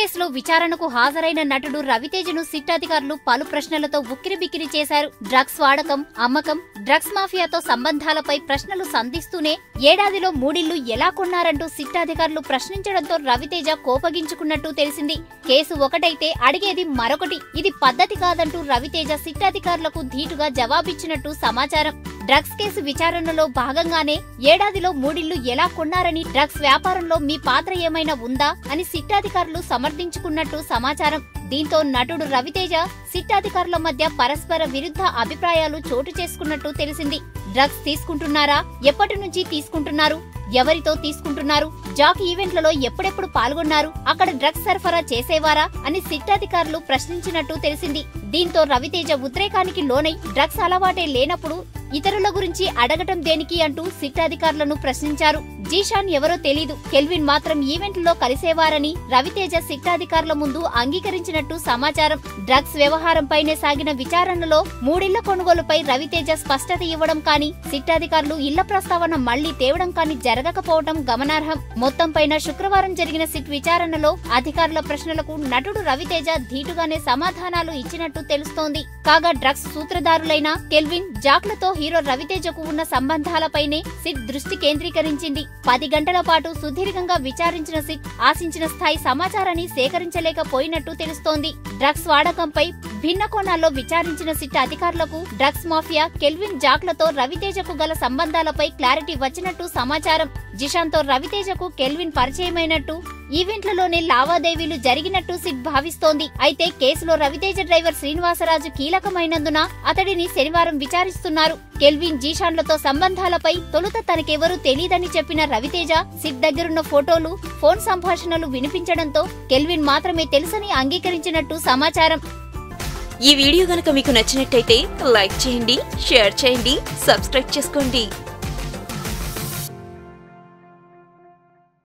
కేసులో విచారణకు హాజరైన నటుడు రవితేజను సిట్ అధికారులు పలు ప్రశ్నలతో ఉక్కిరిబిక్కిరి చేశారు. డ్రగ్స్ వాడకం, అమ్మకం, డ్రగ్స్ మాఫియాతో సంబంధాలపై ప్రశ్నలు సంధిస్తూనే ఏడాదిలో 3 ఇళ్లు ఎలా కొన్నారంటూ సిట్ అధికారులు ప్రశ్నించడంతో రవితేజ కోపగించుకున్నట్టు తెలిసింది. కేసు ఒకటైతే అడిగేది మరొకటి. ఇది పద్ధతి కాదంటూ రవితేజ సిట్ అధికారులకు ధీటుగా జవాబిచ్చినట్టు సమాచారం. డ్రగ్స్ కేసు విచారణలో భాగంగానే ఏడాదిలో 3 ఇళ్లు ఎలా కొన్నారని, డ్రగ్స్ వ్యాపారంలో మీ పాత్ర ఏమైనా ఉందా అని సిట్ అధికారులు సమర్థించుకున్నట్టు సమాచారం. దీంతో నటుడు రవితేజ, సిట్ అధికారుల మధ్య పరస్పర విరుద్ధ అభిప్రాయాలు చోటు చేసుకున్నట్టు తెలిసింది. డ్రగ్స్ తీసుకుంటున్నారా? ఎప్పటి నుంచి తీసుకుంటున్నారు? ఎవరితో తీసుకుంటున్నారు? జాక్ ఈవెంట్లలో ఎప్పుడెప్పుడు పాల్గొన్నారు? అక్కడ డ్రగ్స్ సరఫరా చేసేవారా అని సిట్ అధికారులు ప్రశ్నించినట్టు తెలిసింది. దీంతో రవితేజ ఉద్రేకానికి లోనై డ్రగ్స్ అలవాటే లేనప్పుడు ఇతరుల గురించి అడగటం దేనికి అంటూ సిట్ అధికారులను ప్రశ్నించారు. జీషాన్ ఎవరో తెలీదు, కెల్విన్ మాత్రం ఈవెంట్లలో కలిసేవారని రవితేజ సిట్ అధికారుల ముందు అంగీకరించినట్టు సమాచారం. డ్రగ్స్ వ్యవహారంపైనే సాగిన విచారణలో 3 ఇళ్ల కొనుగోలుపై రవితేజ స్పష్టత ఇవ్వడం కానీ, సిట్ అధికారులు ఇళ్ల ప్రస్తావన మళ్లీ తేవడం కానీ జరగకపోవడం గమనార్హం. మొత్తంపైన శుక్రవారం జరిగిన సిట్ విచారణలో అధికారుల ప్రశ్నలకు నటుడు రవితేజ ధీటుగానే సమాధానాలు ఇచ్చినట్టు తెలుస్తోంది. కాగా డ్రగ్స్ సూత్రధారులైన కెల్విన్, జాక్లతో హీరో రవితేజకు ఉన్న సంబంధాలపైనే సిట్ దృష్టి కేంద్రీకరించింది. 10 గంటల పాటు సుదీర్ఘంగా విచారించిన సిట్ ఆశించిన స్థాయి సమాచారాన్ని సేకరించలేకపోయినట్టు తెలుస్తోంది. డ్రగ్స్ వాడకంపై భిన్న కోణాల్లో విచారించిన సిట్ అధికారులకు డ్రగ్స్ మాఫియా, కెల్విన్, జాక్లతో రవితేజకు గల సంబంధాలపై క్లారిటీ వచ్చినట్టు సమాచారం. జిషాన్తో రవితేజకు కెల్విన్ పరిచయమైనట్టు, ఈవెంట్లలోనే లావాదేవీలు జరిగినట్టు సిట్ భావిస్తోంది. అయితే కేసులో రవితేజ డ్రైవర్ శ్రీనివాసరాజు కీలకమైనందున అతడిని శనివారం విచారిస్తున్నారు. కెల్విన్, జీషాన్లతో సంబంధాలపై తొలుత తనకెవరూ తెలీదని చెప్పిన రవితేజ సిట్ దగ్గరున్న ఫోటోలు, ఫోన్ సంభాషణలు వినిపించడంతో కెల్విన్ మాత్రమే తెలుసని అంగీకరించినట్టు సమాచారం. ఈ వీడియో గనుక మీకు నచ్చినట్టయితే లైక్ చేయండి, షేర్ చేయండి, సబ్స్క్రైబ్ చేసుకోండి.